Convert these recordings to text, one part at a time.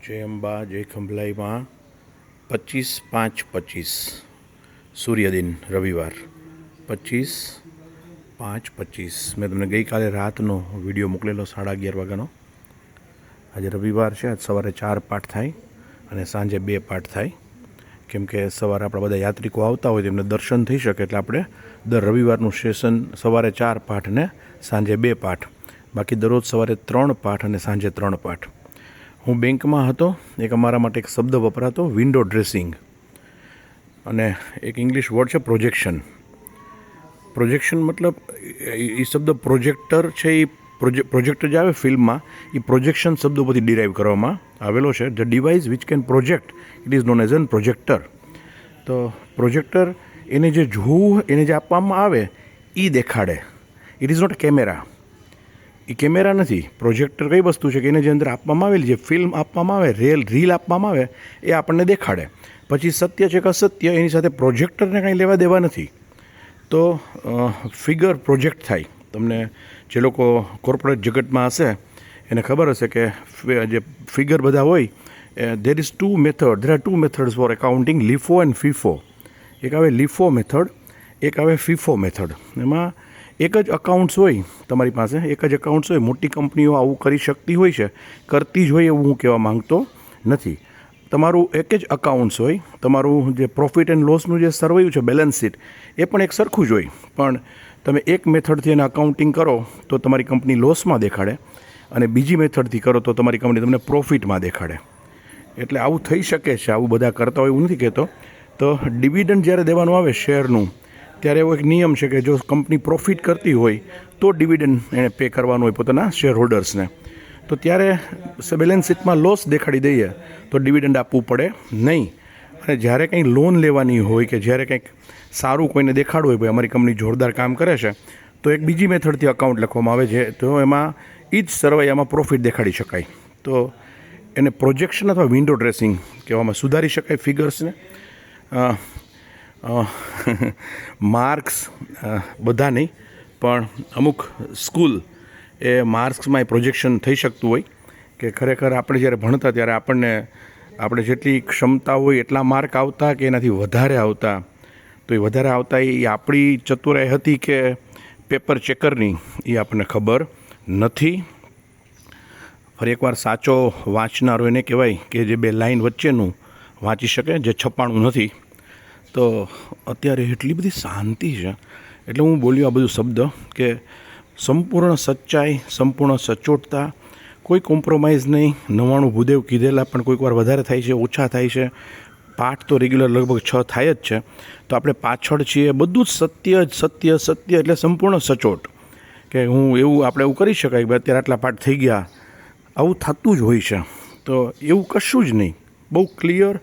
જય અંબા જય ખંભલાઈમાં 25/5/25 સૂર્યદિન રવિવાર 25/5/25 મેં તમને ગઈકાલે રાતનો વિડીયો મોકલેલો 11:30 વાગ્યાનો. આજે રવિવાર છે. આજ સવારે 4 પાઠ થાય અને સાંજે 2 પાઠ થાય, કેમ કે સવારે આપણા બધા યાત્રિકો આવતા હોય તેમને દર્શન થઈ શકે, એટલે આપણે દર રવિવારનું સેશન સવારે 4 પાઠ ને સાંજે 2 પાઠ, બાકી દરરોજ સવારે 3 પાઠ અને સાંજે 3 પાઠ. હું બેંકમાં હતો, એક અમારા માટે એક શબ્દ વપરાતો વિન્ડો ડ્રેસિંગ, અને એક ઇંગ્લિશ વર્ડ છે પ્રોજેક્શન. પ્રોજેક્શન મતલબ એ શબ્દ પ્રોજેક્ટર છે, એ પ્રોજેક્ટર જે આવે ફિલ્મમાં, એ પ્રોજેક્શન શબ્દો પરથી ડિરાઈવ કરવામાં આવેલો છે. The device which can project it is known as an projector. તો પ્રોજેક્ટર એને જે જોવું, એને જે આપવામાં આવે એ દેખાડે. It is not camera. એ કેમેરા નથી. પ્રોજેક્ટર કઈ વસ્તુ છે કે એને જે અંદર આપવામાં આવેલી જે ફિલ્મ આપવામાં આવે, રીલ આપવામાં આવે, એ આપણને દેખાડે. પછી સત્ય છે કે અસત્ય એની સાથે પ્રોજેક્ટરને કંઈ લેવા દેવા નથી. તો ફિગર પ્રોજેક્ટ થાય. તમને જે લોકો કોર્પોરેટ જગતમાં હશે એને ખબર હશે કે જે ફિગર બધા હોય, there are two methods for accounting, LIFO and FIFO. એક આવે લીફો મેથડ, એક આવે ફીફો મેથડ. એમાં એક જ અકાઉન્ટ્સ હોય તમારી પાસે, એક જ અકાઉન્ટ્સ હોય. મોટી કંપનીઓ આવું કરી શકતી હોય છે, કરતી જ હોય એવું હું કહેવા માંગતો નથી. તમારું એક જ અકાઉન્ટ્સ હોય, તમારું જે પ્રોફિટ એન્ડ લોસનું જે સર્વેયું છે, બેલેન્સ શીટ, એ પણ એક સરખું જ હોય. પણ તમે એક મેથડથી એને અકાઉન્ટિંગ કરો તો તમારી કંપની લોસમાં દેખાડે, અને બીજી મેથડથી કરો તો તમારી કંપની તમને પ્રોફિટમાં દેખાડે. એટલે આવું થઈ શકે છે, આવું બધા કરતા હોય એવું નથી કહેતો. તો ડિવિડન્ડ જ્યારે દેવાનું આવે શેરનું, ત્યારે એવો એક નિયમ છે કે જો કંપની પ્રોફિટ કરતી હોય તો ડિવિડન્ડ એણે પે કરવાનું હોય પોતાના શેર હોલ્ડર્સને. તો ત્યારે બેલેન્સ શીટમાં લોસ દેખાડી દઈએ તો ડિવિડન્ડ આપવું પડે નહીં. અને જ્યારે કંઈ લોન લેવાની હોય કે જ્યારે કંઈક સારું કોઈને દેખાડવું હોય, ભાઈ અમારી કંપની જોરદાર કામ કરે છે, તો એક બીજી મેથડથી અકાઉન્ટ લખવામાં આવે છે, તો એમાં એ જ સરવૈયામાં પ્રોફિટ દેખાડી શકાય. તો એને પ્રોજેક્શન અથવા વિન્ડો ડ્રેસિંગ કહેવામાં સુધારી શકાય ફિગર્સને. માર્ક્સ બધા નહીં, પણ અમુક સ્કૂલ એ માર્ક્સમાં એ પ્રોજેક્શન થઈ શકતું હોય કે ખરેખર આપણે જ્યારે ભણતા ત્યારે આપણે જેટલી ક્ષમતા હોય એટલા માર્ક આવતા કે એનાથી વધારે આવતા. તો એ વધારે આવતા એ આપણી ચતુરાઈ હતી કે પેપર ચેકરની, એ આપણને ખબર નથી. ફરી એકવાર, સાચો વાંચનારો એને કહેવાય કે જે બે લાઈન વચ્ચેનું વાંચી શકે, જે છપાણું નથી. તો અત્યારે એટલી બધી શાંતિ છે, એટલે હું બોલ્યો આ બધું શબ્દ કે સંપૂર્ણ સચ્ચાઈ, સંપૂર્ણ સચોટતા, કોઈ કોમ્પ્રોમાઇઝ નહીં. 99 ભૂદેવ કીધેલા પણ કોઈક વાર વધારે થાય છે, ઓછા થાય છે. પાઠ તો રેગ્યુલર લગભગ 6 થાય જ છે. તો આપણે પાછળ છીએ, બધું જ સત્ય એટલે સંપૂર્ણ સચોટ. કે હું એવું આપણે એવું કરી શકાય કે અત્યારે આટલા પાઠ થઈ ગયા, આવું થતું જ હોય છે. તો એવું કશું જ નહીં, બહુ ક્લિયર,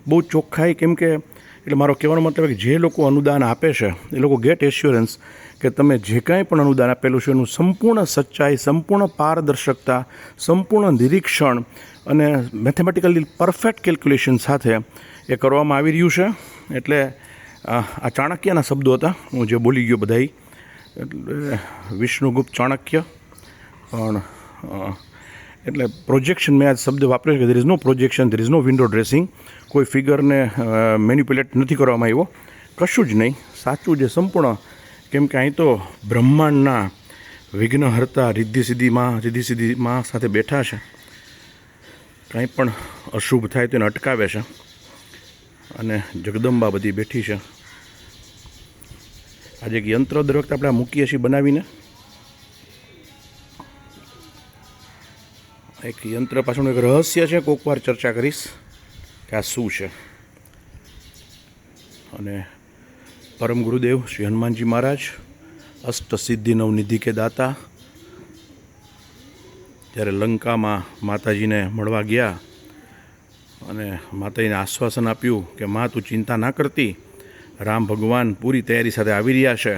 બહુ ચોખ્ખાઈ. કેમ કે એટલે મારો કહેવાનો મતલબ કે જે લોકો અનુદાન આપે છે એ લોકો ગેટ એશ્યોરન્સ કે તમે જે કાંઈ પણ અનુદાન આપેલું છે એનું સંપૂર્ણ સચ્ચાઈ, સંપૂર્ણ પારદર્શકતા, સંપૂર્ણ નિરીક્ષણ અને મેથેમેટિકલી પરફેક્ટ કેલ્ક્યુલેશન સાથે એ કરવામાં આવી રહ્યું છે. એટલે આ ચાણક્યના શબ્દો હતા, હું જે બોલી ગયો બધાય, એટલે વિષ્ણુગુપ્ત ચાણક્ય. પણ એટલે પ્રોજેક્શન, મેં આ શબ્દ વાપર્યો કે there is no projection, there is no window dressing. કોઈ ફિગરને મેન્યુપ્યુલેટ નથી કરવામાં આવ્યો, કશું જ નહીં. સાચું જે સંપૂર્ણ. કેમ કે અહીં તો બ્રહ્માંડના વિઘ્નહર્તા રિદ્ધિ સિદ્ધિમાં સાથે બેઠા છે. કાંઈ પણ અશુભ થાય તો એને અટકાવે છે, અને જગદંબા બધી બેઠી છે. આજે એક યંત્ર દર વખતે આપણે મૂકીએ છીએ બનાવીને. એક યંત્ર પાછળનું એક રહસ્ય છે, કોઈક વાર ચર્ચા કરીશ કે આ શું છે. અને પરમ ગુરુદેવ શ્રી હનુમાનજી મહારાજ અષ્ટસિદ્ધિ નવનિધિ કે દાતા, જ્યારે લંકામાં માતાજીને મળવા ગયા અને માતાજીને આશ્વાસન આપ્યું કે માં તું ચિંતા ના કરતી, રામ ભગવાન પૂરી તૈયારી સાથે આવી રહ્યા છે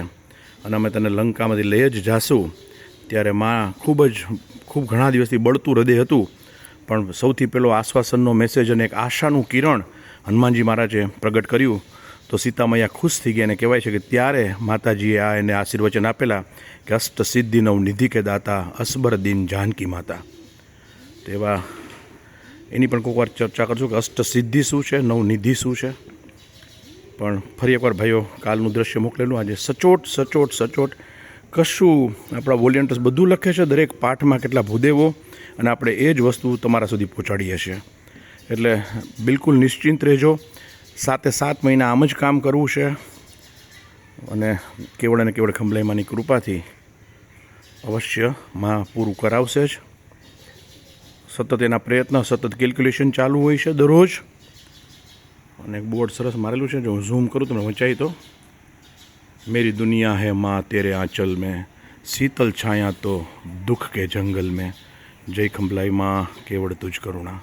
અને અમે તને લંકામાંથી લઈ જ જાશું. ત્યારે માં ખૂબ ઘણા દિવસથી બળતું હૃદય હતું, પણ સૌથી પહેલો આશ્વાસનનો મેસેજ અને એક આશાનું કિરણ હનુમાનજી મહારાજે પ્રગટ કર્યું. તો સીતા મૈયા ખુશ થઈ ગયા, અને કહેવાય છે કે ત્યારે માતાજીએ એને આશીર્વચન આપેલા કે અષ્ટસિદ્ધિ નવ નિધિ કે દાતા, અસબર દિન જાનકી માતા. તેવા એની પણ કોઈક વાર ચર્ચા કરશું કે અષ્ટસિદ્ધિ શું છે, નવનિધિ શું છે. પણ ફરી એકવાર ભાઈઓ કાલનું દ્રશ્ય મોકલેલું. આજે સચોટ સચોટ સચોટ કશું આપણા વોલિયન્ટર્સ બધું લખે છે, દરેક પાઠમાં કેટલા ભૂદેવો, અને આપણે એ જ વસ્તુ તમારા સુધી પહોંચાડીએ છીએ. એટલે બિલકુલ નિશ્ચિંત રહેજો. 7 મહિના આમ જ કામ કરવું છે, અને કેવળ અને કેવળ ખંભલાઈમાની કૃપાથી અવશ્ય માં પૂરું કરાવશે જ. સતત એના પ્રયત્ન, સતત કેલ્ક્યુલેશન ચાલુ હોય છે દરરોજ. અને એક બોર્ડ સરસ મારેલું છે, જો હું ઝૂમ કરું તમને વંચાઈ તો, मेरी दुनिया है माँ तेरे आंचल में, शीतल छाया तो दुख के जंगल में, जय खंभलाई माँ केवड़ तुझ करुणा.